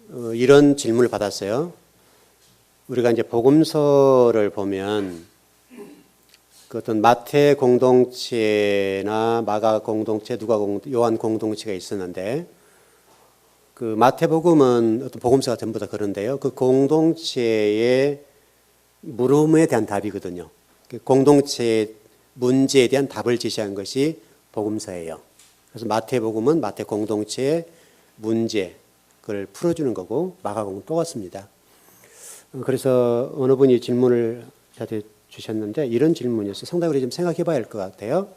이런 질문을 받았어요. 우리가 이제 복음서를 보면 그 어떤 마태 공동체나 마가 공동체, 요한 공동체가 있었는데 그 마태복음은 어떤 복음서가 전부 다 그런데요. 그 공동체의 물음에 대한 답이거든요. 그 공동체의 문제에 대한 답을 제시한 것이 복음서예요. 그래서 마태복음은 마태 공동체의 문제, 그걸 풀어주는 거고 마가복음은 똑같습니다. 그래서 어느 분이 질문을 저한테 주셨는데 이런 질문이었어요. 상당히 우리 좀 생각해 봐야 할 것 같아요.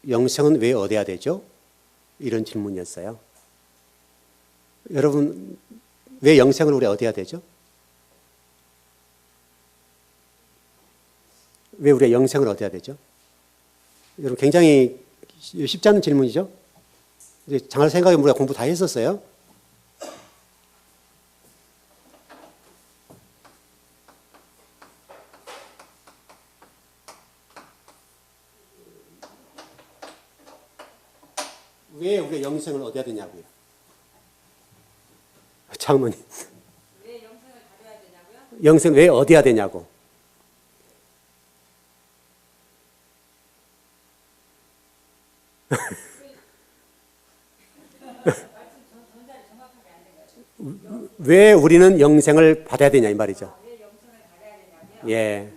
영생은 왜 얻어야 되죠? 이런 질문이었어요. 여러분, 왜 영생을 우리 얻어야 되죠? 왜 우리가 영생을 얻어야 되죠? 여러분, 굉장히 쉽지 않은 질문이죠? 장할 생각에 우리가 공부 다 했었어요. 왜 우리가 영생을 얻어야 되냐고요? 장모님. 왜 영생을 가져야 되냐고요? 영생 왜 얻어야 되냐고. 왜 우리는 영생을 받아야 되냐 이 말이죠. 왜 영생을 받아야 되냐고요? 예.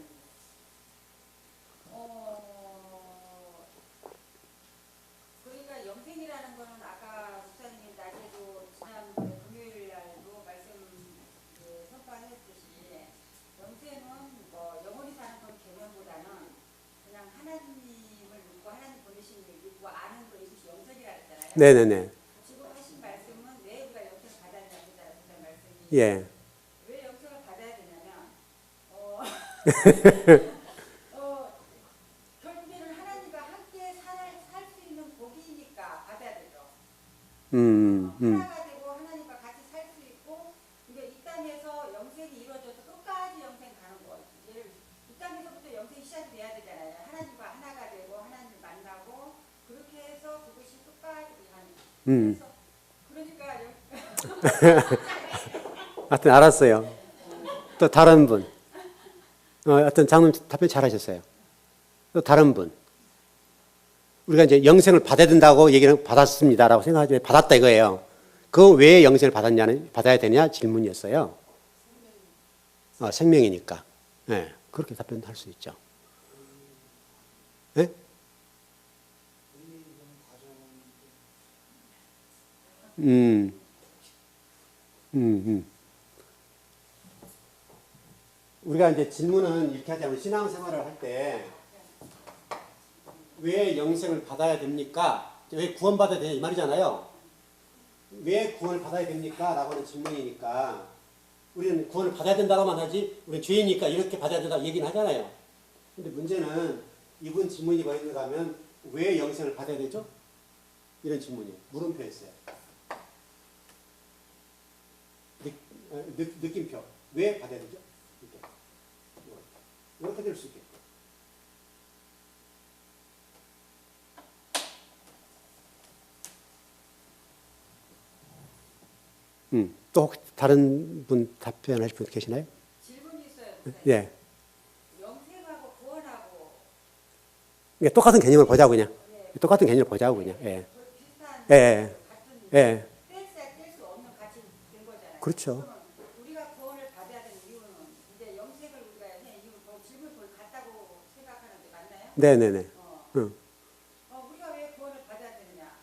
그러니까 영생이라는 거는 아까 목사님이 낮에도 지난번에 금요일 날도 말씀 선포하셨듯이 영생은 뭐 영원히 사는 건 개념보다는 그냥 하나님을 믿고 하나님 보내신 일 믿고 아는 거 이것이 영생이라 했잖아요. 네네네. 지금 하신 말씀은 왜 우리가 영생을 받았냐고 하는 말씀이 예. 왜 영생을 받아야 되냐면 결국에는 하나님과 함께 살 수 있는 복이니까 받아야 되죠. 하나가 되고 하나님과 같이 살 수 있고 이제 이 땅에서 영생이 이루어져서 끝까지 영생 가는 거. 이 땅에서부터 영생이 시작이 돼야 되잖아요. 하나님과 하나가 되고 하나님을 만나고 그렇게 해서 그것이 끝까지 가는. 그러니까 하여튼 알았어요. 또 다른 분. 하여튼 장로님 답변 잘하셨어요. 또 다른 분. 우리가 이제 영생을 받아야 된다고 얘기는 받았습니다라고 생각하지 받았다 이거예요. 그 왜 영생을 받아야 되냐 질문이었어요. 생명이니까. 네, 그렇게 답변할 수 있죠. 네? 우리가 이제 질문은 이렇게 하자면 신앙생활을 할 때 왜 영생을 받아야 됩니까? 왜 구원받아야 되냐 이 말이잖아요. 왜 구원을 받아야 됩니까? 라고 하는 질문이니까 우리는 구원을 받아야 된다고만 하지 우리는 죄이니까 이렇게 받아야 된다고 얘기는 하잖아요. 근데 문제는 이분 질문이 뭐였는가 하면 왜 영생을 받아야 되죠? 이런 질문이에요. 물음표였어요. 느낌표. 왜 받아야 되죠? 이렇게 될 수 있겠죠. 또 혹시 다른 분 답변하실 분 계시나요? 질문이 있어요. 예. 영생하고 구원하고 똑같은 개념을 보자고 그냥. 똑같은 개념을 보자고 그냥. 예. 비슷한 예. 같은 예. 뗄 수 없는 가치 된 거잖아요. 그렇죠. 그러면 우리가 구원을 받아야 되는 이유는 이제 영생을 우리가 해 이유 질문 같다고 생각하는 게 맞나요? 네네네. 우리가 왜 구원을 받아야 되느냐?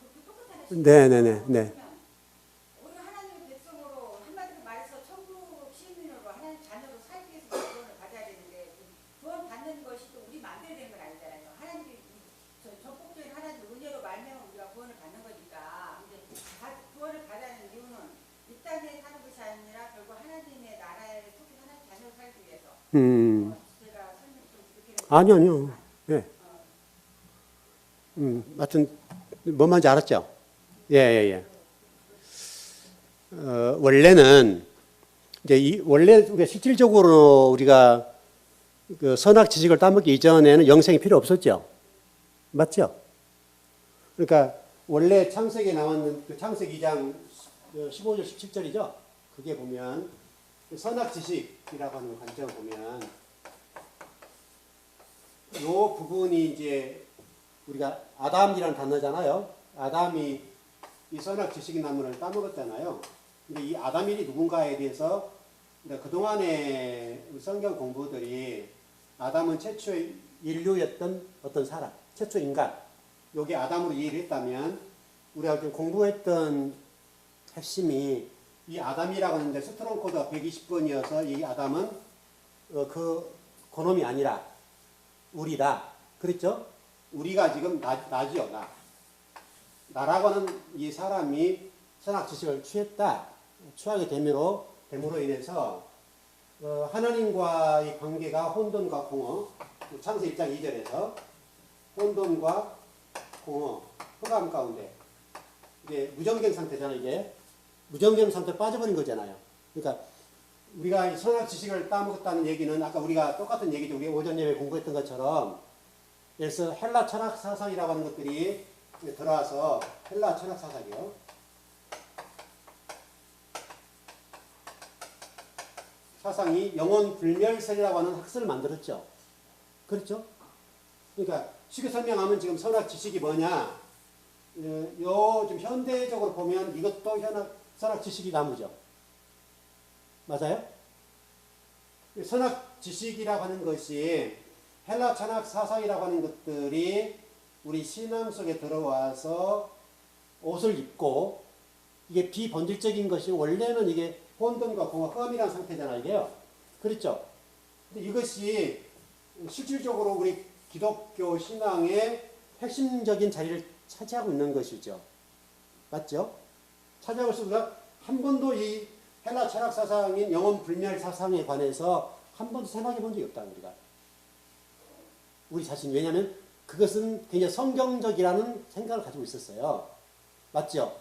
그 똑같은 네네네. 네. 우리 하나님의 백성으로 한마디로 말해서 천국 시민으로 하나님 자녀로 살기 위해서 구원을 받아야 되는데 구원 받는 것이 또 우리 마음대로 되는 건 아니잖아요. 하나님이 전폭적인 하나님 은혜로 말미암아 우리가 구원을 받는 거니까 이제 구원을 받아야 하는 이유는 이 땅에 사는 것이 아니라 결국 하나님의 나라에 속해 하나님 자녀로 살기 위해서. 제가 설명 좀 이렇게 아니요. 예. 하여튼 뭔 말인지 알았죠? 예. 원래는 이제 원래 우리가 실질적으로 우리가 그 선악 지식을 따먹기 이전에는 영생이 필요 없었죠. 맞죠? 그러니까 원래 창세기에 나왔는 그 창세기 2장 15절 17절이죠. 그게 보면 선악지식이라고 하는 관점을 보면 이 부분이 이제 우리가 아담이라는 단어잖아요. 아담이 이 선악지식 나무를 따먹었잖아요. 근데 이 아담이 누군가에 대해서 그동안의 성경 공부들이 아담은 최초의 인류였던 어떤 사람, 최초 인간, 요게 아담으로 이해를 했다면 우리가 좀 공부했던 핵심이 이 아담이라고 하는데 스트롱 코드가 120번이어서 이 아담은 그 그놈이 아니라 우리다. 그랬죠? 우리가 지금 나지요, 나. 나라고 하는 이 사람이 선악지식을 취했다. 취하게 됨으로 인해서 하나님과의 관계가 혼돈과 공허, 창세 1장 2절에서 혼돈과 공허, 흑암 가운데 이게 무정경 상태잖아요. 이게 무정경 상태에 빠져버린 거잖아요. 그러니까 우리가 이 선악지식을 따먹었다는 얘기는 아까 우리가 똑같은 얘기죠. 우리 오전 예배 공부했던 것처럼 그래서 헬라 철학 사상이라고 하는 것들이 들어와서 헬라 철학 사상이요. 사상이 영혼 불멸설이라고 하는 학설을 만들었죠. 그렇죠? 그러니까 쉽게 설명하면 지금 선악지식이 뭐냐? 좀 현대적으로 보면 이것도 선악지식이 나무죠. 맞아요? 선악지식이라고 하는 것이 헬라 철학 사상이라고 하는 것들이 우리 신앙 속에 들어와서 옷을 입고 이게 비본질적인 것이 원래는 이게 혼돈과 공허, 흑암이라는 상태잖아요. 이게요. 그렇죠? 근데 이것이 실질적으로 우리 기독교 신앙의 핵심적인 자리를 차지하고 있는 것이죠. 맞죠? 차지하고 있어서 우리가 한 번도 이 헬라 철학 사상인 영혼 불멸 사상에 관해서 한 번도 생각해 본 적이 없다, 우리가. 우리 자신. 왜냐하면 그것은 굉장히 성경적이라는 생각을 가지고 있었어요. 맞죠?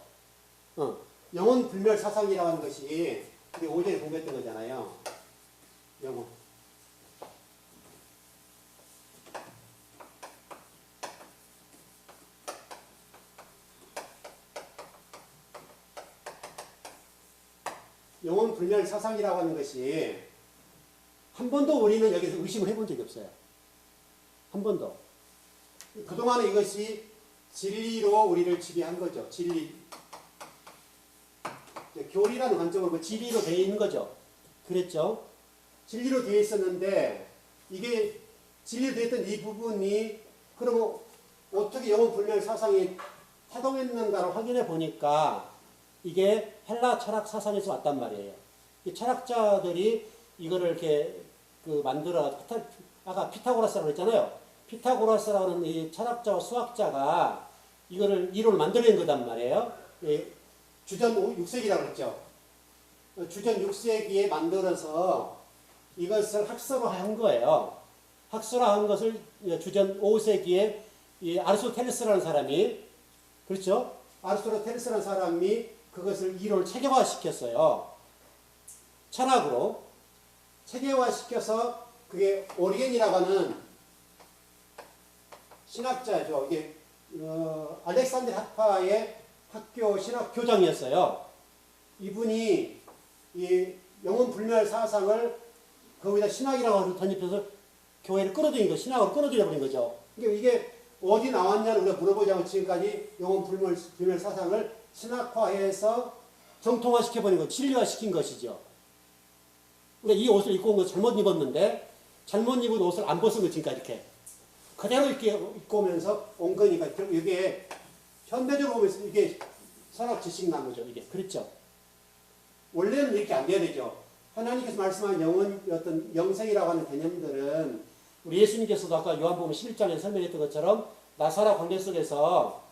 영혼 불멸 사상이라고 하는 것이 우리 오전에 공부했던 거잖아요. 영혼. 영혼 불멸 사상이라고 하는 것이 한 번도 우리는 여기서 의심을 해본 적이 없어요. 한 번도. 그동안에 이것이 진리로 우리를 지배한 거죠. 진리. 교리라는 관점으로 진리로 되어 있는 거죠. 그랬죠? 진리로 되어 있었는데 이게 진리로 되어 있던 이 부분이 그럼 어떻게 영혼 불멸 사상이 타동했는가를 확인해 보니까 이게 헬라 철학 사상에서 왔단 말이에요. 이 철학자들이 이거를 이렇게 만들어 아까 피타고라스라고 했잖아요. 피타고라스라는 이 철학자와 수학자가 이거를 이론을 만들어낸 거단 말이에요. 주전 6세기라고 그랬죠. 주전 6세기에 만들어서 이것을 학설화한 거예요. 학설화한 것을 주전 5세기에 이 아리스토텔레스라는 사람이, 그렇죠? 아리스토텔레스라는 사람이 그것을 이론을 체계화시켰어요. 철학으로 체계화시켜서 그게 오리겐이라고 하는 신학자죠. 이게 알렉산드리 학파의 학교 신학 교장이었어요. 이분이 이 영혼 불멸 사상을 거기다 신학이라고 던집혀서 교회를 끌어들인 거, 신학으로 끌어들여 버린 거죠. 그러니까 이게 어디 나왔냐를 우리가 물어보자고 지금까지 영혼 불멸 사상을 신학화해서 정통화시켜버린 거, 진리화시킨 것이죠. 우리가 이 옷을 입고 온 거 잘못 입었는데 잘못 입은 옷을 안 벗은 거 지금까지 이렇게 그대로 이렇게 입고 오면서 온 거니까 결국 이게 현대적으로 보면 이게 선악지식 나무죠. 이게 그렇죠. 원래는 이렇게 안 돼야 되죠. 하나님께서 말씀한 영혼 어떤 영생이라고 하는 개념들은 우리 예수님께서도 아까 요한복음 11장에 설명했던 것처럼 나사라 관계 속에서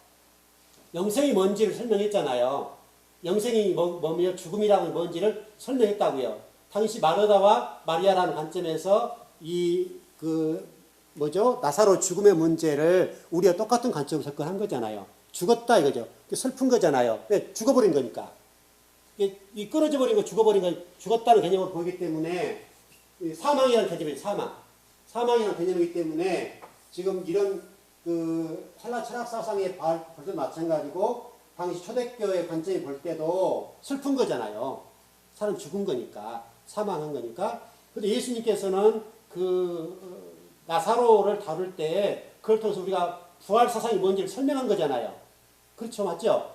영생이 뭔지를 설명했잖아요. 영생이 뭐며 죽음이라는 뭔지를 설명했다고요. 당시 마르다와 마리아라는 관점에서 나사로 죽음의 문제를 우리와 똑같은 관점으로 접근한 거잖아요. 죽었다 이거죠. 슬픈 거잖아요. 왜? 죽어버린 거니까. 이 끊어져 버린 거, 죽어버린 거, 죽었다는 개념으로 보이기 때문에 사망이라는 개념이에요. 사망이라는 개념이기 때문에 지금 이런 그 헬라 철학 사상의 벌도 마찬가지고 당시 초대교회 관점이 볼 때도 슬픈 거잖아요. 사람 죽은 거니까, 사망한 거니까. 근데 예수님께서는 그 나사로를 다룰 때 그걸 통해서 우리가 부활 사상이 뭔지를 설명한 거잖아요. 그렇죠, 맞죠?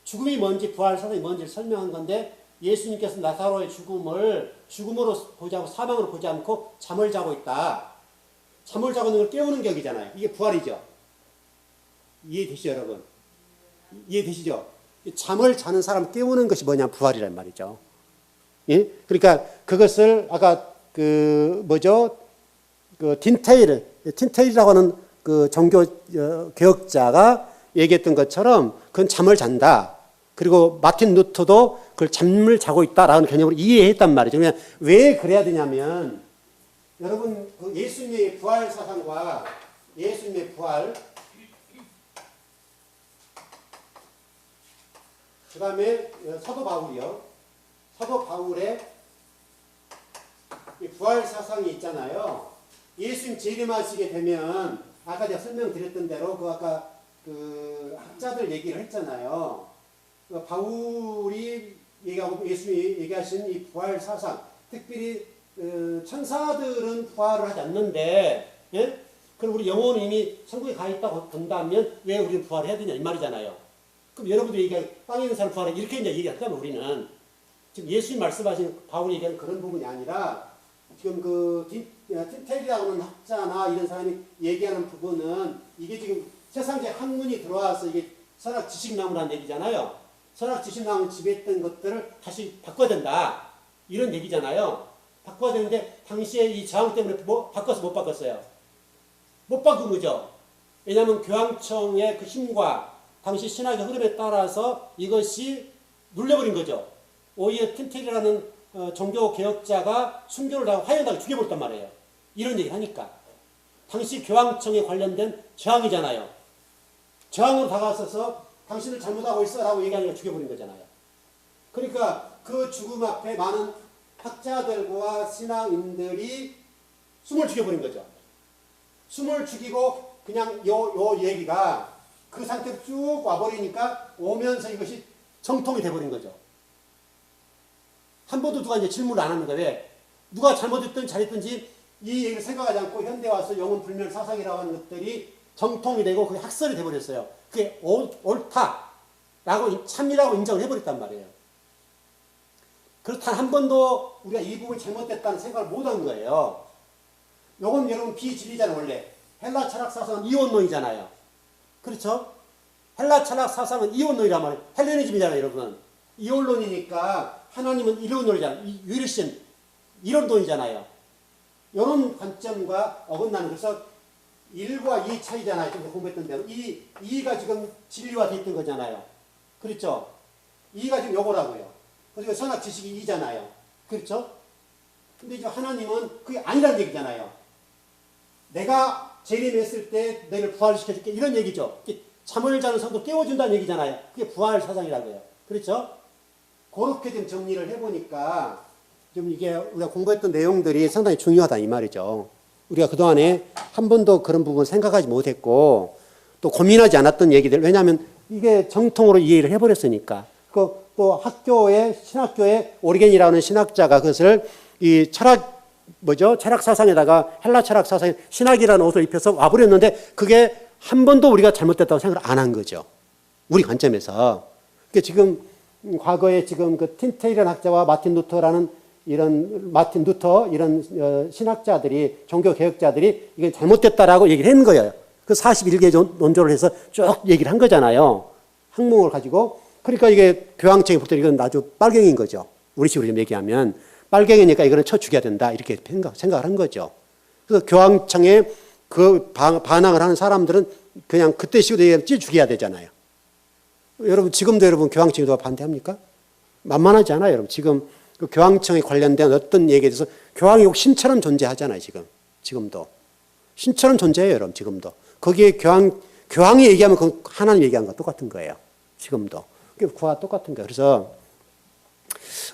죽음이 뭔지 부활 사상이 뭔지를 설명한 건데 예수님께서 나사로의 죽음을 죽음으로 보지 않고 사망으로 보지 않고 잠을 자고 있다. 잠을 자고 있는 걸 깨우는 격이잖아요. 이게 부활이죠. 이해되시죠, 여러분? 이해되시죠? 잠을 자는 사람 깨우는 것이 뭐냐, 부활이란 말이죠. 예? 그러니까 그것을 아까 그 뭐죠? 그 틴테일이라고 하는 그 종교 개혁자가 얘기했던 것처럼 그건 잠을 잔다. 그리고 마틴 루터도 그걸 잠을 자고 있다라는 개념으로 이해했단 말이죠. 왜 그래야 되냐면 여러분 그 예수님의 부활 사상과 예수님의 부활 그 다음에 사도 바울이요. 사도 바울의 부활 사상이 있잖아요. 예수님 재림하시게 되면 아까 제가 설명드렸던 대로 그 아까 그 학자들 얘기를 했잖아요. 그 바울이 얘기하고 예수님이 얘기하신 이 부활 사상, 특별히 천사들은 부활을 하지 않는데, 예? 그럼 우리 영혼은 이미 천국에 가 있다고 본다면 왜 우리는 부활해야 되냐 이 말이잖아요. 그럼 여러분들이 얘기하는 땅에 있는 사람 부활해 이렇게 이제 얘기한다면 우리는 지금 예수님 말씀하신 바울이 얘기하는 그런 부분이 아니라 지금 그 틴텔이라고 하는 학자나 이런 사람이 얘기하는 부분은 이게 지금 세상에 학문이 들어와서 이게 선악 지식나무라는 얘기잖아요. 선악 지식나무 지배했던 것들을 다시 바꿔야 된다. 이런 얘기잖아요. 바꿔야 되는데 당시에 이 저항 때문에 바꿔서 못 바꿨어요. 못 바꾼 거죠. 왜냐하면 교황청의 그 힘과 당시 신학의 흐름에 따라서 이것이 눌려버린 거죠. 오히려 틴텔이라는 종교 개혁자가 순교를 하고 화형당해 죽여버렸단 말이에요. 이런 얘기를 하니까. 당시 교황청에 관련된 저항이잖아요. 저항으로 다가서서 당신을 잘못하고 있어 라고 얘기하니까 죽여버린 거잖아요. 그러니까 그 죽음 앞에 많은 학자들과 신앙인들이 숨을 죽여버린 거죠. 숨을 죽이고 그냥 요 얘기가 그 상태로 쭉 와버리니까 오면서 이것이 정통이 돼버린 거죠. 한 번도 누가 이제 질문을 안 하는 거예요. 왜? 누가 잘못했든 잘했든지 이 얘기를 생각하지 않고 현대 와서 영혼 불멸 사상이라고 하는 것들이 정통이 되고 그게 학설이 돼버렸어요. 그게 옳다라고 참이라고 인정을 해버렸단 말이에요. 그렇다면 한 번도 우리가 이 부분이 잘못됐다는 생각을 못 한 거예요. 요건 여러분 비진리잖아요. 원래 헬라 철학 사상은 이원론이잖아요. 그렇죠? 헬라 철학 사상은 이원론이란 말이에요. 헬레니즘이잖아요, 여러분. 이원론이니까 하나님은 이론론이잖아요. 유일신 이론론이잖아요. 이런 관점과 어긋나는, 그래서 1과 2 차이잖아요. 좀 공부했던 대로. 2가 지금 진리화되어 있던 거잖아요. 그렇죠? 2가 지금 요거라고요. 그리고 선악 지식이 2잖아요. 그렇죠? 근데 이제 하나님은 그게 아니라는 얘기잖아요. 내가 재림했을 때 너희를 부활시켜줄게. 이런 얘기죠. 잠을 자는 성도 깨워준다는 얘기잖아요. 그게 부활 사상이라고요. 그렇죠? 그렇게 좀 정리를 해보니까 좀 이게 우리가 공부했던 내용들이 상당히 중요하다 이 말이죠. 우리가 그동안에 한 번도 그런 부분 생각하지 못했고 또 고민하지 않았던 얘기들, 왜냐하면 이게 정통으로 이해를 해버렸으니까. 또 신학교에 오리겐이라는 신학자가 그것을 이 철학 사상에다가 헬라 철학 사상에 신학이라는 옷을 입혀서 와버렸는데 그게 한 번도 우리가 잘못됐다고 생각을 안 한 거죠. 우리 관점에서. 그러니까 지금 과거에 지금 그 틴테일이라는 학자와 마틴 루터 이런 신학자들이 종교 개혁자들이 이게 잘못됐다라고 얘기를 했는 거예요. 그 41개 논조를 해서 쭉 얘기를 한 거잖아요. 학문을 가지고. 그러니까 이게 교황청이 볼 때 이건 아주 빨갱이인 거죠. 우리 식으로 좀 얘기하면 빨갱이니까 이거는 쳐 죽여야 된다 이렇게 생각을 한 거죠. 그래서 교황청에 그 반항을 하는 사람들은 그냥 그때 식으로 얘기하면 찌 죽여야 되잖아요. 여러분 지금도 여러분 교황청이 누가 반대합니까? 만만하지 않아요. 여러분 지금 그 교황청에 관련된 어떤 얘기에 대해서 교황이 신처럼 존재하잖아요. 지금도 신처럼 존재해요. 여러분 지금도 거기에 교황이 얘기하면 그 하나님 얘기하는 거 똑같은 거예요. 지금도 그와 똑같은 거예요. 그래서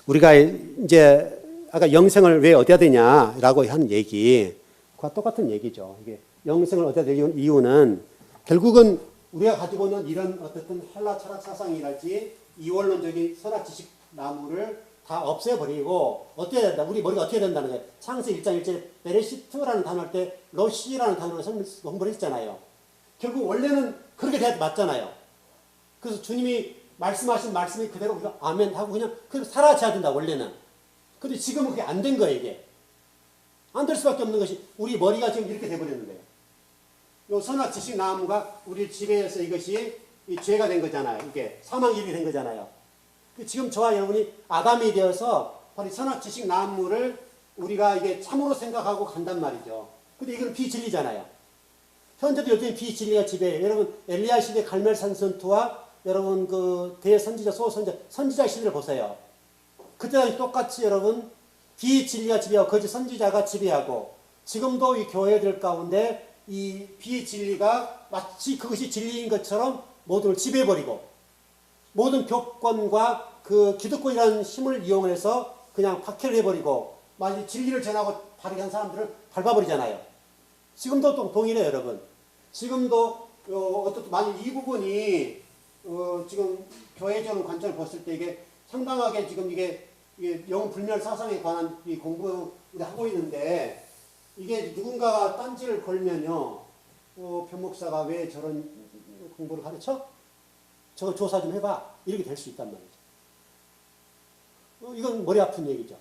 우리가 이제 아까 영생을 왜 얻어야 되냐라고 한 얘기 그와 똑같은 얘기죠. 이게 영생을 얻어야 될 이유는 결국은 우리가 가지고 있는 이런 어떻든 헬라 철학 사상이랄지 이원론적인 선악 지식 나무를 다 없애버리고 어떻게 된다? 우리 머리가 어떻게 된다는 거예요. 창세 1장 1절에 베레시트라는 단어 할 때 로시라는 단어를 공부를 했잖아요. 결국 원래는 그렇게 돼야 맞잖아요. 그래서 주님이 말씀하신 말씀이 그대로 우리가 아멘 하고 그냥 살아져야 된다 원래는. 근데 지금은 그게 안 된 거예요 이게. 안 될 수밖에 없는 것이 우리 머리가 지금 이렇게 돼버리는 거예요. 요 선악 지식 나무가 우리 지배해서 이것이 이 죄가 된 거잖아요. 이게 사망 일이 된 거잖아요. 지금 저와 여러분이 아담이 되어서 바로 이 선악 지식 나무를 우리가 이게 참으로 생각하고 간단 말이죠. 근데 이건 비진리잖아요. 현재도 여전히 비진리가 지배해요. 여러분 엘리야 시대 갈멜산 선투와 여러분 그 대선지자 선지자 시대를 보세요. 그때랑 똑같이 여러분 비진리가 지배하고 거짓 선지자가 지배하고 지금도 이 교회들 가운데 이 비진리가 마치 그것이 진리인 것처럼 모두를 지배해버리고 모든 교권과 그 기득권이라는 힘을 이용해서 그냥 박해를 해버리고 마치 진리를 전하고 바르게 한 사람들을 밟아버리잖아요. 지금도 또 동일해요, 여러분. 지금도 어떻게 만약 이 부분이 지금 교회적인 관점을 봤을 때 이게 상당하게 지금 이게 영혼 불멸 사상에 관한 이 공부를 하고 있는데 이게 누군가가 딴지를 걸면요, 변 목사가 왜 저런 공부를 가르쳐? 저거 조사 좀 해봐. 이렇게 될 수 있단 말이죠. 이건 머리 아픈 얘기죠.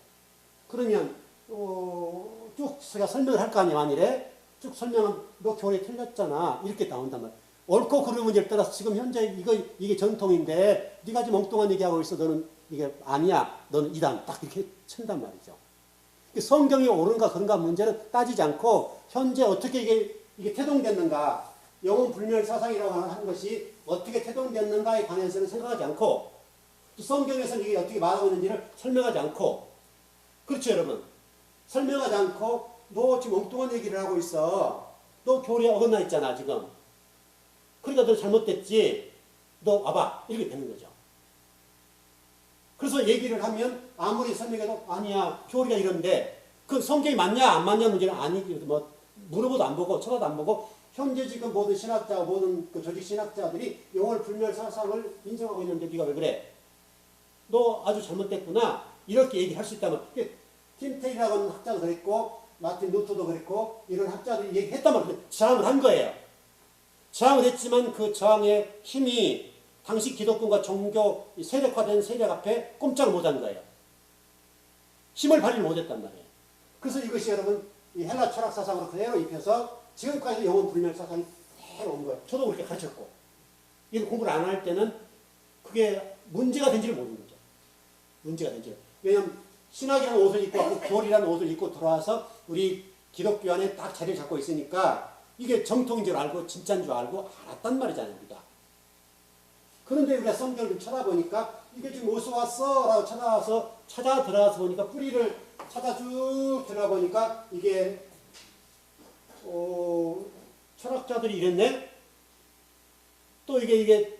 그러면 쭉 제가 설명을 할 거 아니에요. 만일에 쭉 설명하면 너 교리 틀렸잖아. 이렇게 나온단 말이에요. 옳고 그름의 문제를 따라서 지금 현재 이게 전통인데 네가 지금 엉뚱한 얘기하고 있어. 너는 이게 아니야. 너는 이단. 딱 이렇게 친단 말이죠. 성경이 옳은가 그런가 문제는 따지지 않고 현재 어떻게 이게 태동됐는가, 영혼 불멸 사상이라고 하는 것이 어떻게 태동됐는가에 관해서는 생각하지 않고 성경에서는 이게 어떻게 말하고 있는지를 설명하지 않고, 그렇죠 여러분? 설명하지 않고 너 지금 엉뚱한 얘기를 하고 있어. 너 교리에 어긋나 있잖아 지금. 그러니까 너 잘못됐지. 너 와봐. 이렇게 되는 거죠. 그래서 얘기를 하면 아무리 설명해도 아니야 교리가 이런데 그 성경이 맞냐 안 맞냐 문제는 아니 뭐 물어보도 안 보고 쳐다도 안 보고 현재 지금 모든 신학자 모든 그 조직 신학자들이 영혼 불멸 사상을 인정하고 있는데 네가 왜 그래? 너 아주 잘못됐구나. 이렇게 얘기할 수 있다면 팀테이라고 하는 학자도 그랬고 마틴 루터도 그랬고 이런 학자들이 얘기했단 말이에요. 저항을 한 거예요. 저항을 했지만 그 저항의 힘이 당시 기독교가 종교 세력화된 세력 앞에 꼼짝을 못한 거예요. 힘을 발휘를 못했단 말이에요. 그래서 이것이 여러분 이 헬라 철학 사상으로 그대로 입혀서 지금까지 영혼 불멸 사상이 그대로 온 거예요. 저도 그렇게 가르쳤고 이 공부를 안 할 때는 그게 문제가 된지를 모르는 거죠. 문제가 된지를. 왜냐하면 신학이라는 옷을 입고 하고 교리라는 옷을 입고 들어와서 우리 기독교 안에 딱 자리를 잡고 있으니까 이게 정통인 줄 알고 진짜인 줄 알고 알았단 말이잖아요. 우리가. 그런데 우리가 성경을 좀 쳐다보니까 이게 지금 어디서 왔어? 라고 찾아 들어가서 보니까 뿌리를 찾아 쭉 들어가 보니까 이게 철학자들이 이랬네? 또 이게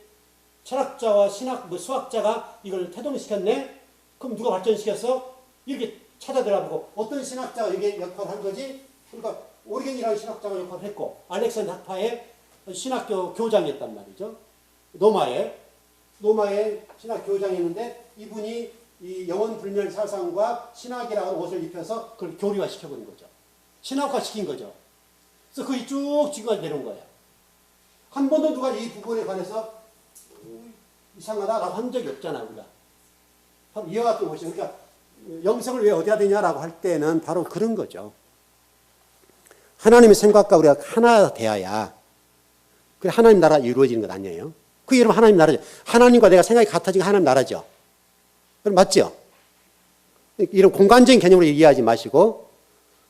철학자와 수학자가 이걸 태동시켰네? 그럼 누가 발전시켰어? 이렇게 찾아 들어가보고 어떤 신학자가 이게 역할을 한 거지? 그러니까 오리겐이라는 신학자가 역할을 했고 알렉산더 학파의 신학교 교장이었단 말이죠. 노마의 신학 교장이었는데 이분이 이 영혼 불멸 사상과 신학이라는 옷을 입혀서 그걸 교리화 시켜버린 거죠. 신학화 시킨 거죠. 그래서 그게 쭉 지금까지 내려온 거예요. 한 번도 누가 이 부분에 관해서 이상하다라고 한 적이 없잖아요. 우리가. 바로 이와 같은 것이죠. 그러니까 영성을 왜 얻어야 되냐라고 할 때는 바로 그런 거죠. 하나님의 생각과 우리가 하나 되어야 그 하나님 나라 이루어지는 것 아니에요. 그게 여러분 하나님 나라죠. 하나님과 내가 생각이 같아지고 하나님 나라죠. 그럼 맞죠? 이런 공간적인 개념으로 이해하지 마시고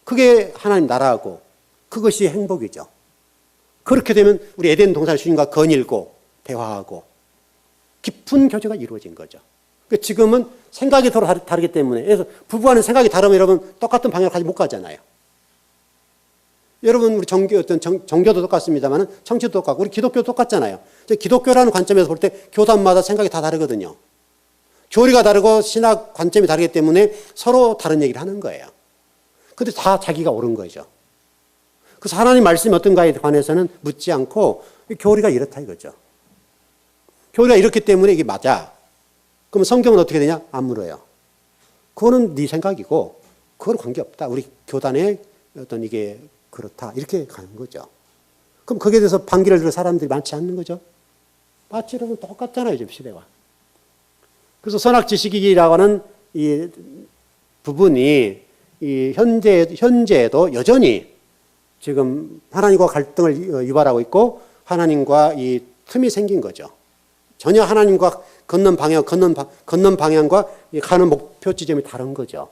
그게 하나님 나라고 그것이 행복이죠. 그렇게 되면 우리 에덴 동산의 주님과 거닐고 대화하고 깊은 교제가 이루어진 거죠. 지금은 생각이 서로 다르기 때문에 그래서 부부와는 생각이 다르면 여러분 똑같은 방향을 가지 못 가잖아요. 여러분 우리 정교도 똑같습니다만 정치도 똑같고 우리 기독교도 똑같잖아요. 기독교라는 관점에서 볼 때 교단마다 생각이 다 다르거든요. 교리가 다르고 신학 관점이 다르기 때문에 서로 다른 얘기를 하는 거예요. 근데 다 자기가 옳은 거죠. 그래서 하나님 말씀이 어떤가에 관해서는 묻지 않고 교리가 이렇다 이거죠. 교리가 이렇기 때문에 이게 맞아. 그럼 성경은 어떻게 되냐? 안 물어요. 그거는 네 생각이고 그건 관계없다. 우리 교단의 어떤 이게 그렇다. 이렇게 가는 거죠. 그럼 거기에 대해서 반기를 들을 사람들이 많지 않는 거죠. 맞지? 여러분 똑같잖아요. 지금 시대가. 그래서 선악지식이라고 하는 이 부분이 이 현재에도 여전히 지금 하나님과 갈등을 유발하고 있고 하나님과 이 틈이 생긴 거죠. 전혀 하나님과 걷는 방향과 가는 목표 지점이 다른 거죠.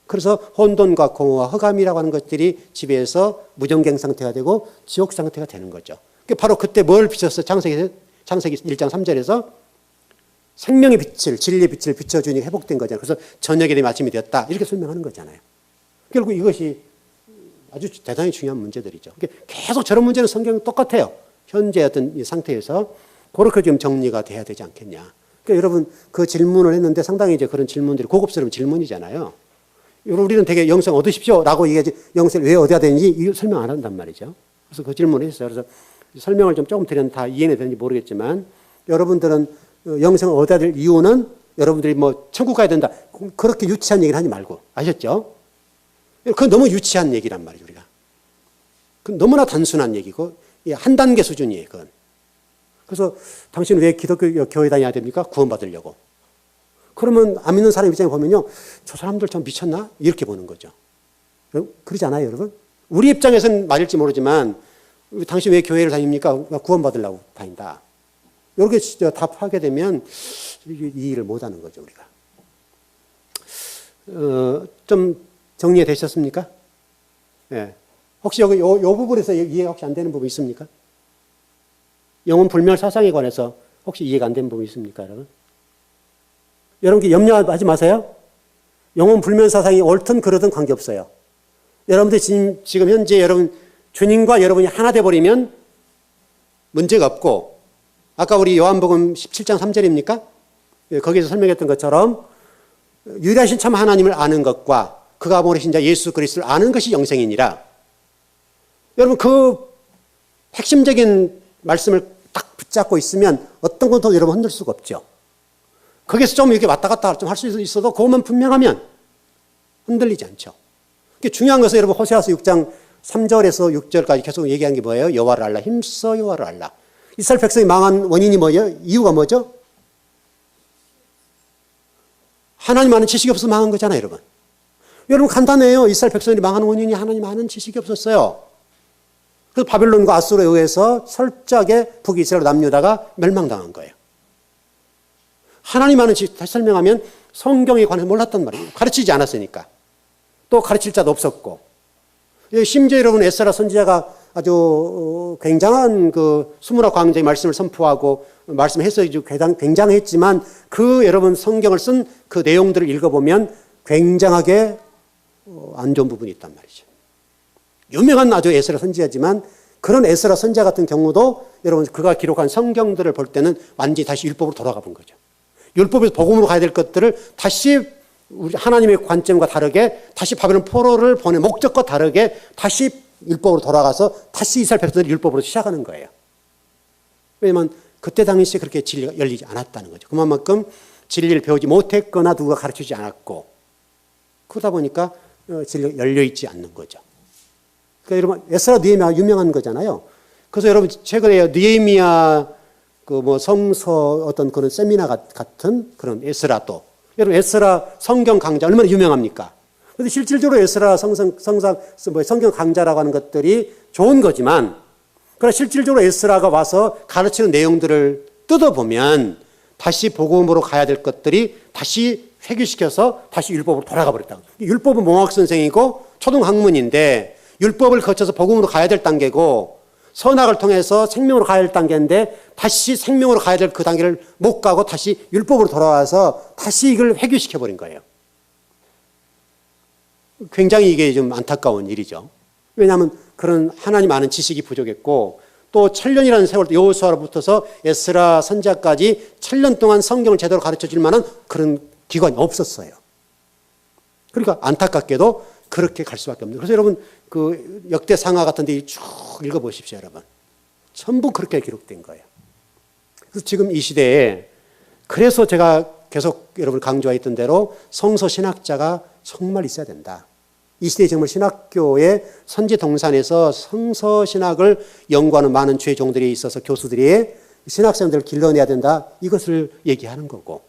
그래서 혼돈과 공허와 흑암이라고 하는 것들이 지배해서 무정갱 상태가 되고 지옥 상태가 되는 거죠. 바로 그때 뭘 비춰서 창세기 1장 3절에서 생명의 빛을, 진리의 빛을 비춰주니 회복된 거잖아요. 그래서 저녁이 되면 아침이 되었다. 이렇게 설명하는 거잖아요. 결국 이것이 아주 대단히 중요한 문제들이죠. 계속 저런 문제는 성경은 똑같아요. 현재 어떤 이 상태에서 그렇게 지금 정리가 돼야 되지 않겠냐. 그러니까 여러분 그 질문을 했는데 상당히 이제 그런 질문들이 고급스러운 질문이잖아요. 우리는 되게 영생 얻으십시오 라고 얘기하지 영생을 왜 얻어야 되는지 설명 안 한단 말이죠. 그래서 그 질문을 했어요. 그래서 설명을 좀 조금 드렸는데 다 이해는 되는지 모르겠지만 여러분들은 영생을 얻어야 될 이유는 여러분들이 뭐 천국 가야 된다. 그렇게 유치한 얘기를 하지 말고 아셨죠? 그건 너무 유치한 얘기란 말이죠. 우리가. 그건 너무나 단순한 얘기고 한 단계 수준이에요. 그건. 그래서 당신은 왜 기독교 교회 다녀야 됩니까? 구원받으려고. 그러면 안 믿는 사람 입장에 보면요. 저 사람들 좀 미쳤나? 이렇게 보는 거죠. 그러지 않아요, 여러분? 우리 입장에서는 맞을지 모르지만 당신 왜 교회를 다닙니까? 구원받으려고 다닌다. 이렇게 답하게 되면 이 일을 못하는 거죠, 우리가. 좀 정리가 되셨습니까? 예. 혹시 여기 요 부분에서 이해가 혹시 안 되는 부분 있습니까? 영혼 불멸 사상에 관해서 혹시 이해가 안 되는 부분 있습니까, 여러분? 여러분 염려하지 마세요. 영혼 불멸 사상이 옳든 그러든 관계없어요. 여러분들 지금 현재 여러분 주님과 여러분이 하나 돼버리면 문제가 없고 아까 우리 요한복음 17장 3절입니까? 거기서 설명했던 것처럼 유일하신 참 하나님을 아는 것과 그가 보내신 자 예수 그리스도를 아는 것이 영생이니라. 여러분 그 핵심적인 말씀을 딱 붙잡고 있으면 어떤 것도 여러분 흔들 수가 없죠. 거기서 좀 이렇게 왔다 갔다 좀 할 수 있어도 그것만 분명하면 흔들리지 않죠. 중요한 것은 여러분 호세아서 6장 3절에서 6절까지 계속 얘기한 게 뭐예요? 여호와를 알라. 힘써 여호와를 알라. 이스라엘 백성이 망한 원인이 뭐예요? 이유가 뭐죠? 하나님 아는 지식이 없어서 망한 거잖아요, 여러분. 여러분 간단해요. 이스라엘 백성들이 망한 원인이 하나님 아는 지식이 없었어요. 그래서 바벨론과 아수르에 의해서 철저하게 북이스라엘 남유다가 멸망당한 거예요. 하나님 아는 지식 다시 설명하면 성경에 관해서 몰랐단 말이에요. 가르치지 않았으니까. 또 가르칠 자도 없었고. 심지어 여러분 에스라 선지자가 아주 굉장한 그 수문학 광자의 말씀을 선포하고 말씀해서 굉장했지만 그 여러분 성경을 쓴 그 내용들을 읽어보면 굉장하게 안 좋은 부분이 있단 말이죠. 유명한 아주 에스라 선지자지만 그런 에스라 선지자 같은 경우도 여러분 그가 기록한 성경들을 볼 때는 완전히 다시 율법으로 돌아가 본 거죠. 율법에서 복음으로 가야 될 것들을 다시 우리 하나님의 관점과 다르게 다시 바벨론 포로를 보낸 목적과 다르게 다시 율법으로 돌아가서 다시 이스라엘 백성들이 율법으로 시작하는 거예요. 왜냐하면 그때 당시에 그렇게 진리가 열리지 않았다는 거죠. 그만큼 진리를 배우지 못했거나 누가 가르치지 않았고 그러다 보니까 진리가 열려있지 않는 거죠. 그러니까 여러분 에스라 느헤미야 유명한 거잖아요. 그래서 여러분 최근에 느헤미야 그 뭐 성서 어떤 그런 세미나 같은 그런 에스라도 여러분 에스라 성경 강좌 얼마나 유명합니까? 그런데 실질적으로 에스라 성경 강좌라고 하는 것들이 좋은 거지만 그러나 실질적으로 에스라가 와서 가르치는 내용들을 뜯어보면 다시 복음으로 가야 될 것들이 다시 회귀시켜서 다시 율법으로 돌아가 버렸다. 율법은 몽학 선생이고 초등학문인데 율법을 거쳐서 복음으로 가야 될 단계고 선악을 통해서 생명으로 가야 될 단계인데 다시 생명으로 가야 될 그 단계를 못 가고 다시 율법으로 돌아와서 다시 이걸 회귀시켜버린 거예요. 굉장히 이게 좀 안타까운 일이죠. 왜냐하면 그런 하나님 아는 지식이 부족했고 또 7년이라는 세월 여호수아로부터서 에스라 선지자까지 7년 동안 성경을 제대로 가르쳐 줄 만한 그런 기관이 없었어요. 그러니까 안타깝게도 그렇게 갈 수밖에 없는. 그래서 여러분 그 역대상하 같은 데 쭉 읽어보십시오, 여러분. 전부 그렇게 기록된 거예요. 그래서 지금 이 시대에 그래서 제가 계속 여러분 강조했던 대로 성서 신학자가 정말 있어야 된다. 이 시대에 정말 신학교의 선지 동산에서 성서 신학을 연구하는 많은 주의 종들이 있어서 교수들이 신학생들을 길러내야 된다. 이것을 얘기하는 거고.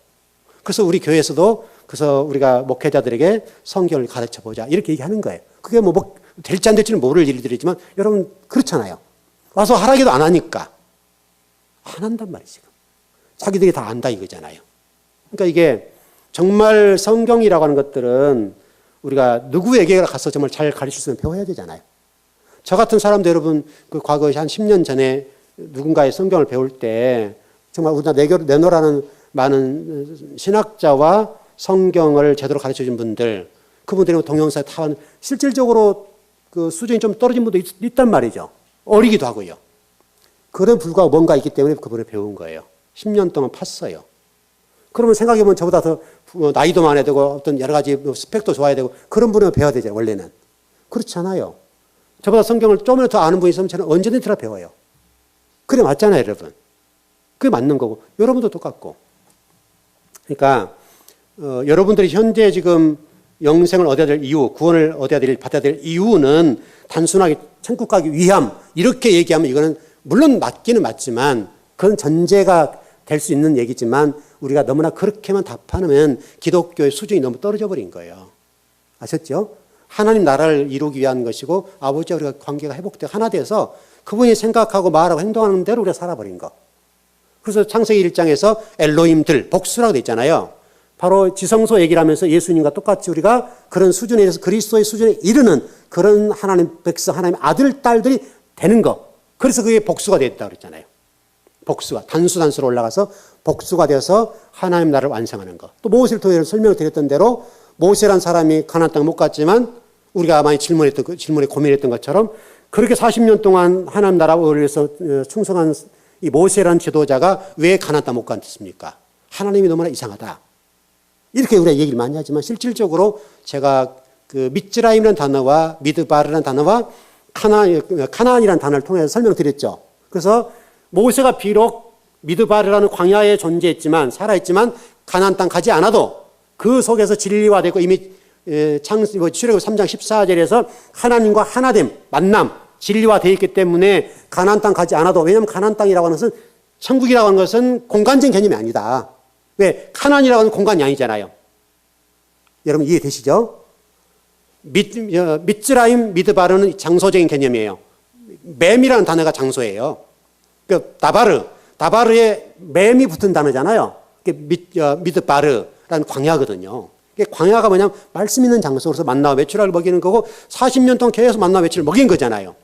그래서 우리 교회에서도 그래서 우리가 목회자들에게 성경을 가르쳐 보자. 이렇게 얘기하는 거예요. 그게 뭐 될지 안 될지는 모를 일들이지만 여러분 그렇잖아요. 와서 하라기도 안 하니까. 안 한단 말이지. 자기들이 다 안다 이거잖아요. 그러니까 이게 정말 성경이라고 하는 것들은 우리가 누구에게 가서 정말 잘 가르칠 수 있는 배워야 되잖아요. 저 같은 사람도 여러분 그 과거에 한 10년 전에 누군가의 성경을 배울 때 정말 우리나라 내노라는 많은 신학자와 성경을 제대로 가르쳐 준 분들, 그분들이 동영상에 타는 실질적으로 그 수준이 좀 떨어진 분도 있단 말이죠. 어리기도 하고요. 그런 불구하고 뭔가 있기 때문에 그분을 배운 거예요. 10년 동안 팠어요. 그러면 생각해보면 저보다 더 나이도 많아야 되고 어떤 여러 가지 스펙도 좋아야 되고 그런 분을 배워야 되죠, 원래는. 그렇지 않아요. 저보다 성경을 좀이라도 더 아는 분이 있으면 저는 언제든지 들어 배워요. 그래 맞잖아요, 여러분. 그게 맞는 거고 여러분도 똑같고. 그러니까 여러분들이 현재 지금 영생을 얻어야 될 이유, 구원을 받아야 될 이유는 단순하게 천국 가기 위함 이렇게 얘기하면 이거는 물론 맞기는 맞지만 그건 전제가 될 수 있는 얘기지만 우리가 너무나 그렇게만 답하면 기독교의 수준이 너무 떨어져 버린 거예요. 아셨죠? 하나님 나라를 이루기 위한 것이고 아버지와 우리가 관계가 회복되고 하나 돼서 그분이 생각하고 말하고 행동하는 대로 우리가 살아버린 거. 그래서 창세기 1장에서 엘로힘들, 복수라고 돼 있잖아요. 바로 지성소 얘기를 하면서 예수님과 똑같이 우리가 그런 수준에 대해서 그리스도의 수준에 이르는 그런 하나님 백성, 하나님 아들, 딸들이 되는 거. 그래서 그게 복수가 됐다고 그랬잖아요. 복수가 단수로 올라가서 복수가 되어서 하나님 나라를 완성하는 것. 또 모세를 통해서 설명을 드렸던 대로 모세란 사람이 가나안 땅 못 갔지만 우리가 많이 질문에 고민했던 것처럼 그렇게 40년 동안 하나님 나라를 위해서 충성한 이 모세란 지도자가 왜 가나안 땅 못 갔습니까? 하나님이 너무나 이상하다. 이렇게 우리가 얘기를 많이 하지만 실질적으로 제가 그 미츠라임이라는 단어와 미드바르라는 단어와 카나안이라는 단어를 통해서 설명드렸죠. 그래서 모세가 비록 미드바르라는 광야에 존재했지만 살아있지만 가나안 땅 가지 않아도 그 속에서 진리화되고 이미 출애굽 3장 14절에서 하나님과 하나됨, 만남, 진리화되어 있기 때문에 가나안 땅 가지 않아도 왜냐하면 가나안 땅이라고 하는 것은 천국이라고 하는 것은 공간적인 개념이 아니다. 왜? 카나안이라고 하는 공간이 아니잖아요. 여러분 이해되시죠? 미츠라임, 미드바르는 장소적인 개념이에요. 맴이라는 단어가 장소예요. 그 다바르에 맴이 붙은 단어잖아요. 미드바르라는 광야거든요. 광야가 뭐냐면 말씀 있는 장소로서 만나와 메추라를 먹이는 거고 40년 동안 계속 만나와 메추라를 먹인 거잖아요.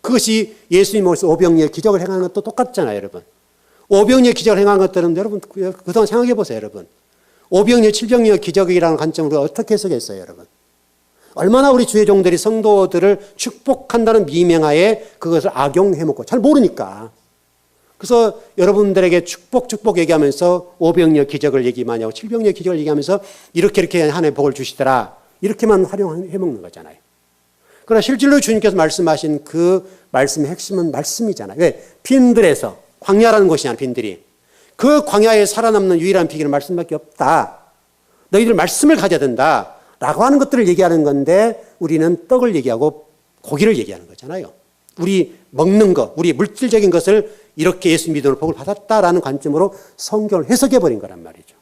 그것이 예수님 모습 오병이의 기적을 행하는 것도 똑같잖아요, 여러분. 오병이의 기적을 행한 것들은 여러분 그동안 생각해 보세요, 여러분. 오병이어, 칠병이어 기적이라는 관점으로 어떻게 해석했어요, 여러분? 얼마나 우리 주의 종들이 성도들을 축복한다는 미명하에 그것을 악용해먹고 잘 모르니까. 그래서 여러분들에게 축복 얘기하면서 오병이어 기적을 얘기 많이 하고 칠병이어 기적을 얘기하면서 이렇게 하나님의 복을 주시더라. 이렇게만 활용해먹는 거잖아요. 그러나 실질로 주님께서 말씀하신 그 말씀의 핵심은 말씀이잖아요. 왜? 빈들에서 광야라는 곳이 아니라 빈들이. 그 광야에 살아남는 유일한 비결은 말씀밖에 없다. 너희들 말씀을 가져야 된다. 라고 하는 것들을 얘기하는 건데 우리는 떡을 얘기하고 고기를 얘기하는 거잖아요. 우리 먹는 것, 우리 물질적인 것을 이렇게 예수 믿음으로 복을 받았다라는 관점으로 성경을 해석해버린 거란 말이죠.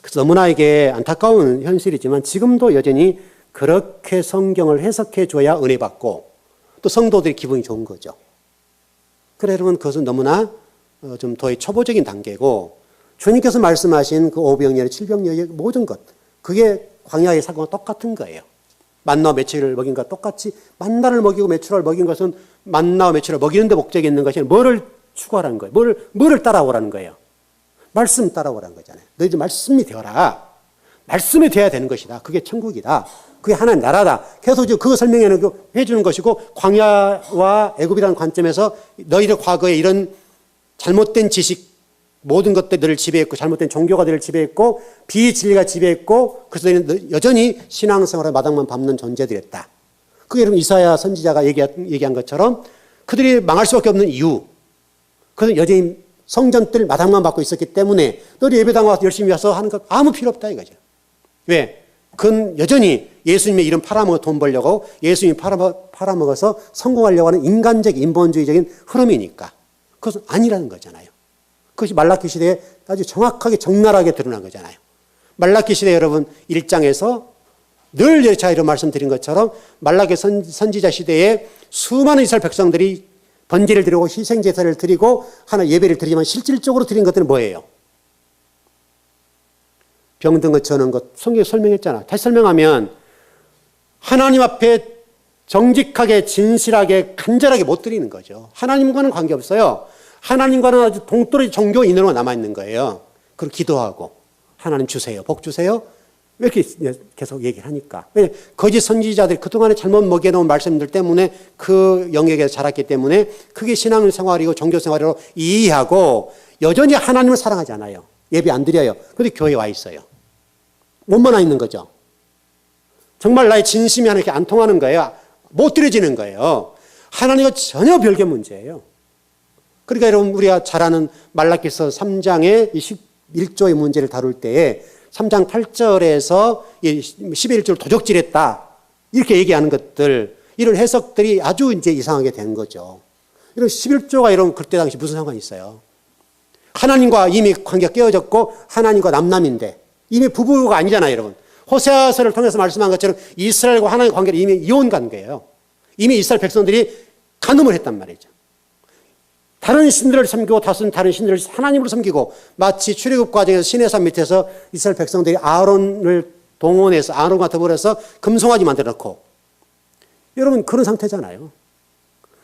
그래서 너무나 이게 안타까운 현실이지만 지금도 여전히 그렇게 성경을 해석해줘야 은혜 받고 또 성도들이 기분이 좋은 거죠. 그래 여러분 그것은 너무나 좀 더 초보적인 단계고 주님께서 말씀하신 그 오병이어, 칠병이어의 모든 것 그게 광야의 사건과 똑같은 거예요. 만나와 메추라를 먹인 것과 똑같이 만나를 먹이고 메추라를 먹인 것은 만나와 메추라를 먹이는 데 목적이 있는 것이 아니라 뭐를 추구하라는 거예요. 뭐를 따라오라는 거예요. 말씀 따라오라는 거잖아요. 너희들 말씀이 되어라. 말씀이 되어야 되는 것이다. 그게 천국이다. 그게 하나님 나라다. 계속 그거 설명해 주는 것이고 광야와 애굽이라는 관점에서 너희들 과거에 이런 잘못된 지식 모든 것들이 너를 지배했고 잘못된 종교가 너를 지배했고 비진리가 지배했고 그래서 너희는 여전히 신앙생활에 마당만 밟는 존재들이었다. 그게 여러분 이사야 선지자가 얘기한 것처럼 그들이 망할 수밖에 없는 이유. 그들은 여전히 성전들 마당만 받고 있었기 때문에 너희 예배당 와서 열심히 와서 하는 거 아무 필요 없다 이거죠. 왜? 그건 여전히 예수님의 이름 팔아먹어 돈 벌려고 예수님이 팔아먹어서 성공하려고 하는 인간적 인본주의적인 흐름이니까. 그것은 아니라는 거잖아요. 그것이 말라기 시대에 아주 정확하게 적나라하게 드러난 거잖아요. 말라기 시대 여러분 1장에서 늘 제가 이런 말씀드린 것처럼 말라기 선지자 시대에 수많은 이스라엘 백성들이 번제를 드리고 희생제사를 드리고 하나 예배를 드리지만 실질적으로 드린 것들은 뭐예요? 병든 것, 저는 것, 성경에 설명했잖아. 다시 설명하면 하나님 앞에 정직하게, 진실하게, 간절하게 못 드리는 거죠. 하나님과는 관계없어요. 하나님과는 아주 동떨어진 종교 인원으로 남아있는 거예요. 그리고 기도하고 하나님 주세요, 복 주세요. 왜 이렇게 계속 얘기를 하니까. 왜? 거짓 선지자들이 그동안에 잘못 먹여놓은 말씀들 때문에 그 영역에서 자랐기 때문에 그게 신앙생활이고 종교생활이라고 이해하고 여전히 하나님을 사랑하지 않아요. 예배 안 드려요. 그런데 교회에 와 있어요. 몸만 와 있는 거죠. 정말 나의 진심이 하나님께 안 통하는 거예요. 못 드려지는 거예요. 하나님과 전혀 별개 문제예요. 그러니까 여러분 우리가 잘 아는 말라기서 3장의 11조의 문제를 다룰 때에 3장 8절에서 11조를 도적질했다. 이렇게 얘기하는 것들, 이런 해석들이 아주 이제 이상하게 된 거죠. 이런 11조가 이런 그때 당시 무슨 상관이 있어요? 하나님과 이미 관계가 깨어졌고 하나님과 남남인데 이미 부부가 아니잖아요, 여러분. 호세아서를 통해서 말씀한 것처럼 이스라엘과 하나님의 관계는 이미 이혼 관계예요. 이미 이스라엘 백성들이 간음을 했단 말이죠. 다른 신들을 섬기고 다른 신들을 하나님으로 섬기고 마치 출애굽 과정에서 시내산 밑에서 이스라엘 백성들이 아론을 동원해서 아론과 더불어서 금송아지 만들어 놓고 여러분 그런 상태잖아요.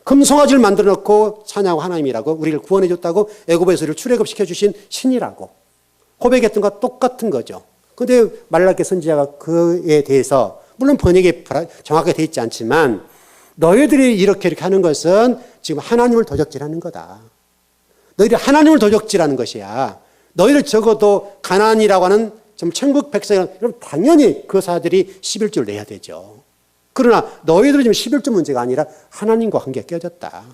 금송아지를 만들어 놓고 찬양하고 하나님이라고 우리를 구원해 줬다고 애굽에서 우리를 출애굽시켜 주신 신이라고 고백했던 것과 똑같은 거죠. 그런데 말라기 선지자가 그에 대해서 물론 번역이 정확하게 되어 있지 않지만 너희들이 이렇게 하는 것은 지금 하나님을 도적질하는 거다. 너희들이 하나님을 도적질하는 것이야. 너희를 적어도 가나안이라고 하는 좀 천국 백성이라면 여러분 당연히 그 사들이 11조를 내야 되죠. 그러나 너희들은 지금 11조 문제가 아니라 하나님과 관계가 깨어졌다.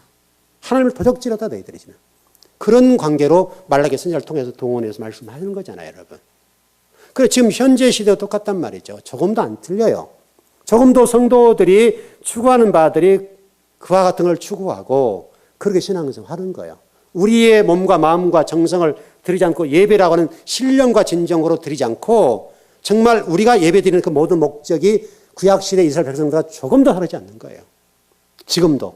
하나님을 도적질하다 너희들이 지금. 그런 관계로 말라기 선지자를 통해서 동원해서 말씀하는 거잖아요, 여러분. 그래 지금 현재 시대와 똑같단 말이죠. 조금도 안 틀려요. 조금도 성도들이 추구하는 바들이 그와 같은 걸 추구하고 그렇게 신앙생활 하는 거예요. 우리의 몸과 마음과 정성을 드리지 않고 예배라고 하는 신령과 진정으로 드리지 않고 정말 우리가 예배 드리는 그 모든 목적이 구약시대 이스라엘 백성들과 조금도 다르지 않는 거예요. 지금도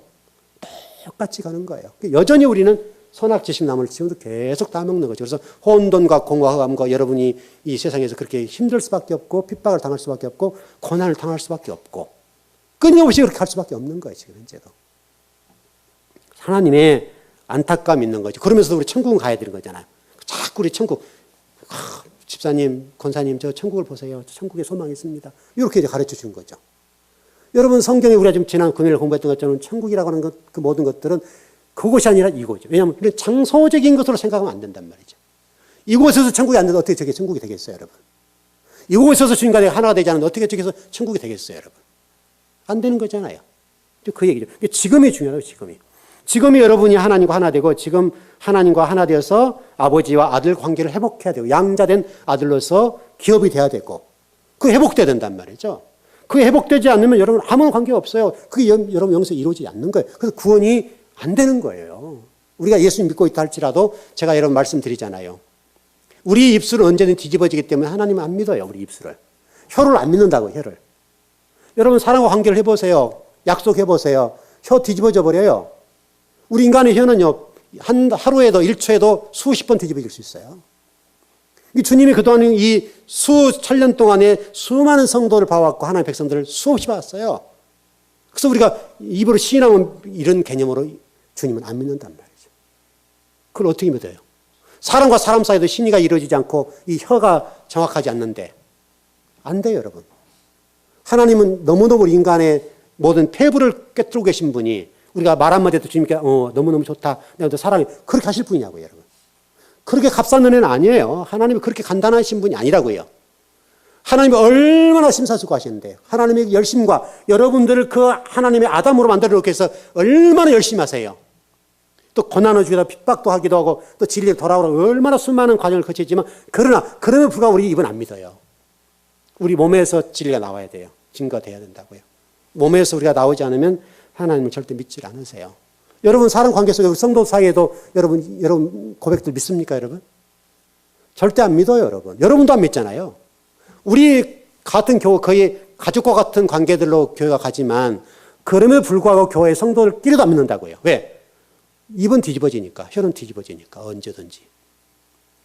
똑같이 가는 거예요. 여전히 우리는 선악지식나무를 지금도 계속 따먹는 거죠. 그래서 혼돈과 공허함과 여러분이 이 세상에서 그렇게 힘들 수밖에 없고 핍박을 당할 수밖에 없고 고난을 당할 수밖에 없고 끊임없이 그렇게 할 수밖에 없는 거예요. 지금 현재도. 하나님의 안타까움이 있는 거죠. 그러면서도 우리 천국은 가야 되는 거잖아요. 자꾸 우리 천국 집사님, 권사님 저 천국을 보세요. 저 천국에 소망이 있습니다. 이렇게 이제 가르쳐 주는 거죠. 여러분 성경에 우리가 지금 지난 금요일 공부했던 것처럼 천국이라고 하는 것, 그 모든 것들은 그것이 아니라 이거죠. 왜냐하면 우리는 장소적인 것으로 생각하면 안 된단 말이죠. 이곳에서 천국이 안 되면 어떻게 저게 천국이 되겠어요, 여러분? 이곳에서 주님과 내가 하나가 되지 않으면 어떻게 저기서 천국이 되겠어요, 여러분? 안 되는 거잖아요. 그 얘기죠. 지금이 중요하다고, 지금이. 지금이 여러분이 하나님과 하나 되고 지금 하나님과 하나 되어서 아버지와 아들 관계를 회복해야 되고 양자된 아들로서 기업이 돼야 되고 그게 회복돼야 된단 말이죠. 그게 회복되지 않으면 여러분 아무 관계가 없어요. 그게 여러분 영성이 이루어지지 않는 거예요. 그래서 구원이 안 되는 거예요. 우리가 예수님 믿고 있다 할지라도 제가 여러분 말씀드리잖아요. 우리 입술은 언제든 뒤집어지기 때문에 하나님은 안 믿어요. 우리 입술을. 혀를 안 믿는다고, 혀를. 여러분 사람과 관계를 해보세요. 약속해보세요. 혀 뒤집어져 버려요. 우리 인간의 혀는요, 하루에도 1초에도 수십 번 뒤집어질 수 있어요. 주님이 그동안 이 수천 년 동안에 수많은 성도를 봐왔고 하나님의 백성들을 수없이 봤어요. 그래서 우리가 입으로 시인하면 이런 개념으로 주님은 안 믿는단 말이죠. 그걸 어떻게 믿어요? 사람과 사람 사이도 신의가 이루어지지 않고 이 혀가 정확하지 않는데 안 돼요, 여러분. 하나님은 너무너무 인간의 모든 폐부를 꿰뚫고 계신 분이 우리가 말 한마디 해도 주님께 너무너무 좋다, 내가 너 사랑해, 그렇게 하실 분이냐고요, 여러분. 그렇게 값싼 은혜는 아니에요. 하나님이 그렇게 간단하신 분이 아니라고요. 하나님이 얼마나 심사숙고하시는데요. 하나님의 열심과 여러분들을 그 하나님의 아담으로 만들어 놓기 위해서 얼마나 열심히 하세요. 또 고난을 주기도 하고 핍박도 하기도 하고 또 진리를 돌아오라고 얼마나 수많은 과정을 거치지만 그러면 불구하고 우리 입은 안 믿어요. 우리 몸에서 진리가 나와야 돼요. 증거돼야 된다고요. 몸에서 우리가 나오지 않으면 하나님을 절대 믿지 않으세요. 여러분 사람 관계 속에 성도 사이에도 여러분 고백들 믿습니까 여러분? 절대 안 믿어요 여러분. 여러분도 안 믿잖아요. 우리 같은 거의 가족과 같은 관계들로 교회가 가지만 그럼에도 불구하고 교회 성도들끼리도 안 믿는다고요. 왜? 입은 뒤집어지니까, 혀는 뒤집어지니까 언제든지.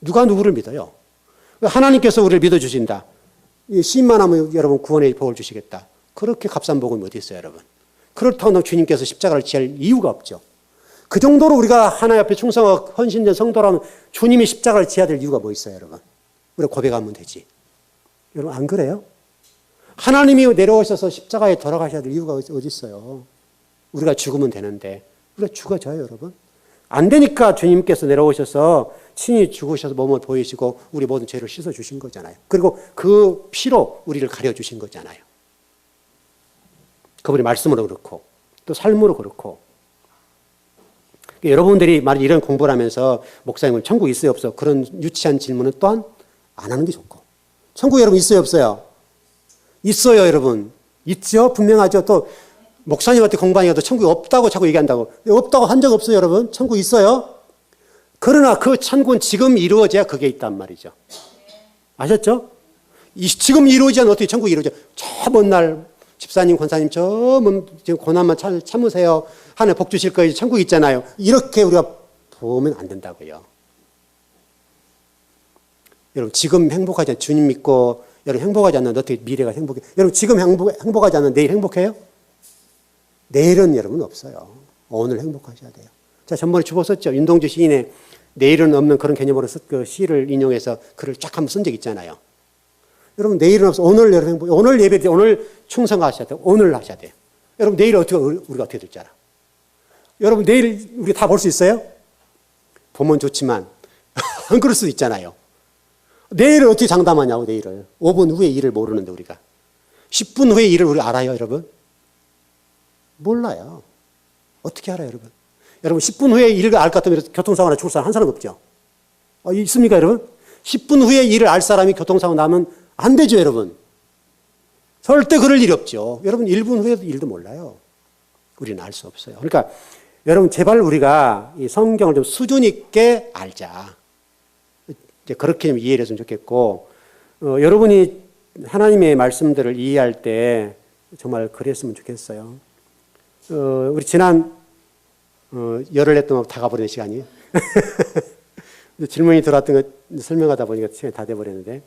누가 누구를 믿어요? 하나님께서 우리를 믿어주신다. 시인만 하면 여러분 구원의 복을 주시겠다. 그렇게 값싼 복은 어디 있어요 여러분? 그렇다고 주님께서 십자가를 지할 이유가 없죠. 그 정도로 우리가 하나님 앞에 충성하고 헌신된 성도라면 주님이 십자가를 지어야 될 이유가 뭐 있어요 여러분? 우리가 고백하면 되지. 여러분 안 그래요? 하나님이 내려오셔서 십자가에 돌아가셔야 될 이유가 어디 있어요? 우리가 죽으면 되는데 우리가 죽어져요 여러분. 안 되니까 주님께서 내려오셔서 친히 죽으셔서 몸을 보이시고 우리 모든 죄를 씻어주신 거잖아요. 그리고 그 피로 우리를 가려주신 거잖아요. 그분이 말씀으로 그렇고 또 삶으로 그렇고. 여러분들이 만약 이런 공부를 하면서 목사님은 천국 있어요 없어? 그런 유치한 질문은 또한 안 하는 게 좋고. 천국 여러분 있어요 없어요? 있어요 여러분. 있죠? 분명하죠. 또 목사님한테 공부하니까 천국이 없다고 자꾸 얘기한다고. 없다고 한 적 없어요 여러분. 천국 있어요. 그러나 그 천국은 지금 이루어져야 그게 있단 말이죠. 아셨죠? 지금 이루어지지 않으면 어떻게 천국이 이루어져? 저 먼 날 집사님 권사님 저 지금 고난만 참으세요. 하늘 복 주실 거예요. 천국 있잖아요. 이렇게 우리가 보면 안 된다고요. 여러분 지금 행복하지 않아요. 주님 믿고 여러분 행복하지 않는데 어떻게 미래가 행복해? 여러분 지금 행복하지 않는데 내일 행복해요? 내일은 여러분 없어요. 오늘 행복하셔야 돼요. 자, 전번에 주보 썼죠. 윤동주 시인의 내일은 없는 그런 개념으로 그 시를 인용해서 글을 쫙 한번 쓴 적 있잖아요. 여러분 내일은 없어. 오늘 여러분 행복. 오늘 예배 오늘 충성하셔야 돼요. 오늘 하셔야 돼요. 여러분 내일 우리가 어떻게 될지 알아? 여러분 내일 우리 다 볼 수 있어요? 보면 좋지만 안 그럴 수도 있잖아요. 내일을 어떻게 장담하냐고 내일을. 5분 후에 일을 모르는데 우리가. 10분 후에 일을 우리 알아요 여러분? 몰라요. 어떻게 알아요 여러분? 여러분 10분 후에 일을 알 것 같으면 교통사고나 죽을 사람 한 사람 없죠? 있습니까 여러분? 10분 후에 일을 알 사람이 교통사고 나면 안 되죠 여러분? 절대 그럴 일이 없죠. 여러분 1분 후에도 일도 몰라요. 우리는 알 수 없어요. 그러니까 여러분 제발 우리가 이 성경을 좀 수준 있게 알자. 이제 그렇게 좀 이해를 했으면 좋겠고 여러분이 하나님의 말씀들을 이해할 때 정말 그랬으면 좋겠어요. 우리 지난 열흘 내 동안 다 가버리는 시간이 질문이 들어왔던 거 설명하다 보니까 시간이 다 돼버렸는데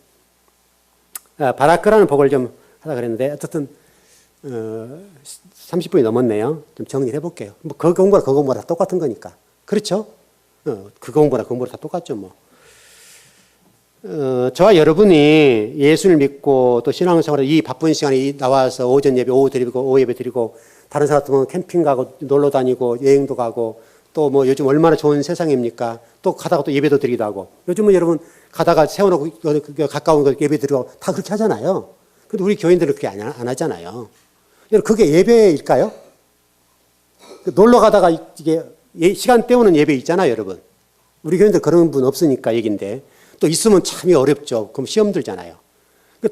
바라크라는 복을 좀 하다 그랬는데 어쨌든 30분이 넘었네요. 좀 정리를 해볼게요. 뭐 그 공부랑 그 공부랑 다 똑같은 거니까 그렇죠? 그 공부랑 그 공부랑 다 똑같죠 뭐. 저와 여러분이 예수를 믿고 또 신앙생활을 이 바쁜 시간에 나와서 오전 예배, 오후 드리고 오후 예배 드리고 다른 사람 같으면 캠핑 가고 놀러 다니고 여행도 가고 또 뭐 요즘 얼마나 좋은 세상입니까? 또 가다가 또 예배도 드리기도 하고 요즘은 여러분 가다가 세워놓고 가까운 거 예배 드리고 다 그렇게 하잖아요. 근데 우리 교인들은 그렇게 안 하잖아요. 여러분 그게 예배일까요? 놀러 가다가 이게 시간 때우는 예배 있잖아요 여러분. 우리 교인들 그런 분 없으니까 얘기인데 또 있으면 참이 어렵죠. 그럼 시험 들잖아요.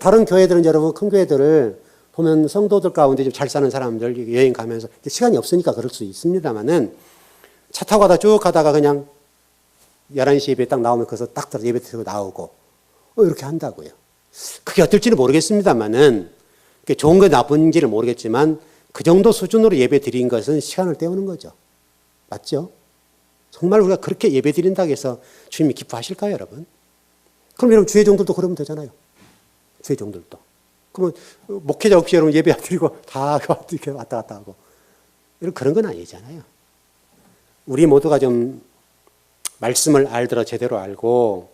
다른 교회들은 여러분 큰 교회들을 보면 성도들 가운데 좀 잘 사는 사람들 여행 가면서 시간이 없으니까 그럴 수 있습니다만은 차 타고 가다 쭉 가다가 그냥 11시 예배 딱 나오면 거기서 딱 들어 예배 드리고 나오고 이렇게 한다고요. 그게 어떨지는 모르겠습니다만은 그게 좋은 거 나쁜지는 모르겠지만 그 정도 수준으로 예배 드린 것은 시간을 때우는 거죠. 맞죠? 정말 우리가 그렇게 예배 드린다고 해서 주님이 기뻐하실까요 여러분? 그럼 여러분 주의 종들도 그러면 되잖아요. 주의 종들도. 그러면 목회자 없이 여러분 예배 안 드리고 다 이렇게 왔다 갔다 하고 여러분 그런 건 아니잖아요. 우리 모두가 좀 말씀을 알더라 제대로 알고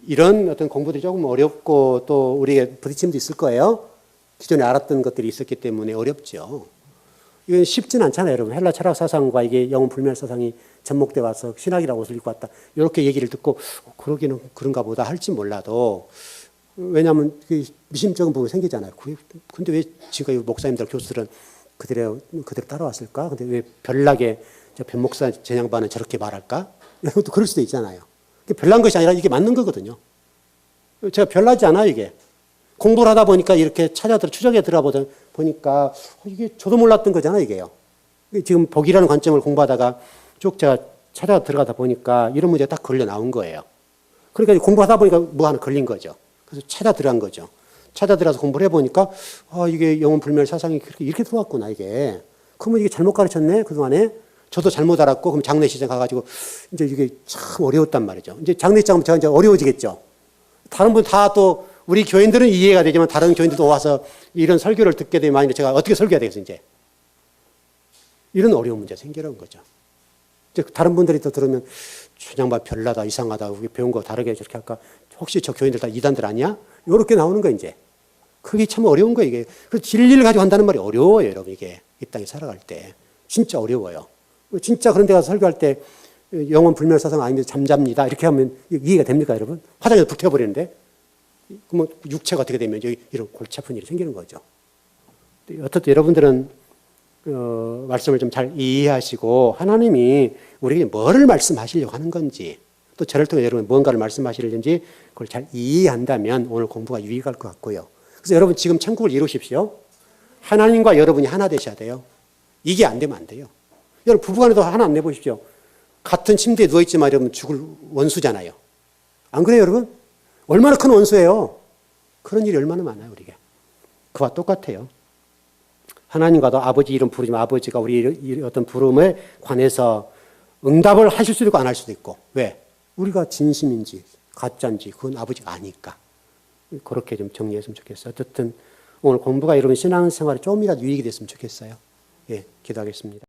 이런 어떤 공부들이 조금 어렵고 또 우리에게 부딪힘도 있을 거예요. 기존에 알았던 것들이 있었기 때문에 어렵죠. 이건 쉽진 않잖아요 여러분. 헬라 철학 사상과 이게 영혼 불멸 사상이 접목돼 와서 신학이라고 옷을 입고 왔다. 이렇게 얘기를 듣고 그러기는 그런가 보다 할지 몰라도 왜냐하면 그 미심쩍은 부분이 생기잖아요. 근데 왜 지금 목사님들, 교수들은 그대로 따라왔을까? 근데 왜 별나게 변 목사 제양반은 저렇게 말할까? 또 그럴 수도 있잖아요. 별난 것이 아니라 이게 맞는 거거든요. 제가 별나지 않아요, 이게. 공부를 하다 보니까 이렇게 추적에 들어가 보니까 이게 저도 몰랐던 거잖아요, 이게요. 지금 복이라는 관점을 공부하다가 쭉 제가 찾아 들어가다 보니까 이런 문제가 딱 걸려 나온 거예요. 그러니까 공부하다 보니까 뭐 하나 걸린 거죠. 그래서 찾아 들어간 거죠. 찾아 들어가서 공부를 해보니까 이게 영혼 불멸 사상이 이렇게 들어왔구나, 이게. 그러면 이게 잘못 가르쳤네, 그동안에. 저도 잘못 알았고, 그럼 장례 시장 가가지고 이제 이게 참 어려웠단 말이죠. 이제 장례 시장 제가 이제 어려워지겠죠. 다른 분 다 또 우리 교인들은 이해가 되지만 다른 교인들도 와서 이런 설교를 듣게 되면 제가 어떻게 설교해야 되겠어요, 이제. 이런 어려운 문제가 생기는 거죠. 이제 다른 분들이 또 들으면 주장반 별나다, 이상하다, 우리 배운 거 다르게 저렇게 할까? 혹시 저 교인들 다 이단들 아니야? 이렇게 나오는 거예요, 이제. 그게 참 어려운 거예요, 이게. 그래서 진리를 가지고 한다는 말이 어려워요, 여러분, 이게. 이 땅에 살아갈 때. 진짜 어려워요. 진짜 그런 데 가서 설교할 때 영혼 불멸 사상 아니면 잠잡니다. 이렇게 하면 이해가 됩니까, 여러분? 화장에서 불태워버리는데? 그러면 육체가 어떻게 되면 이런 골치 아픈 일이 생기는 거죠. 어떻든 여러분들은 말씀을 좀 잘 이해하시고 하나님이 우리에게 뭐를 말씀하시려고 하는 건지 또 저를 통해 여러분 뭔가를 말씀하시려는지 그걸 잘 이해한다면 오늘 공부가 유익할 것 같고요. 그래서 여러분 지금 천국을 이루십시오. 하나님과 여러분이 하나 되셔야 돼요. 이게 안 되면 안 돼요. 여러분 부부간에도 하나 안 내보십시오. 같은 침대에 누워있지만 여러분 죽을 원수잖아요. 안 그래요, 여러분? 얼마나 큰 원수예요. 그런 일이 얼마나 많아요, 우리에게. 그와 똑같아요. 하나님과도 아버지 이름 부르지만 아버지가 우리 어떤 부름에 관해서 응답을 하실 수도 있고 안 할 수도 있고. 왜? 우리가 진심인지 가짜인지 그건 아버지가 아니까. 그렇게 좀 정리했으면 좋겠어요. 어쨌든 오늘 공부가 여러분 신앙생활에 조금이라도 유익이 됐으면 좋겠어요. 예, 기도하겠습니다.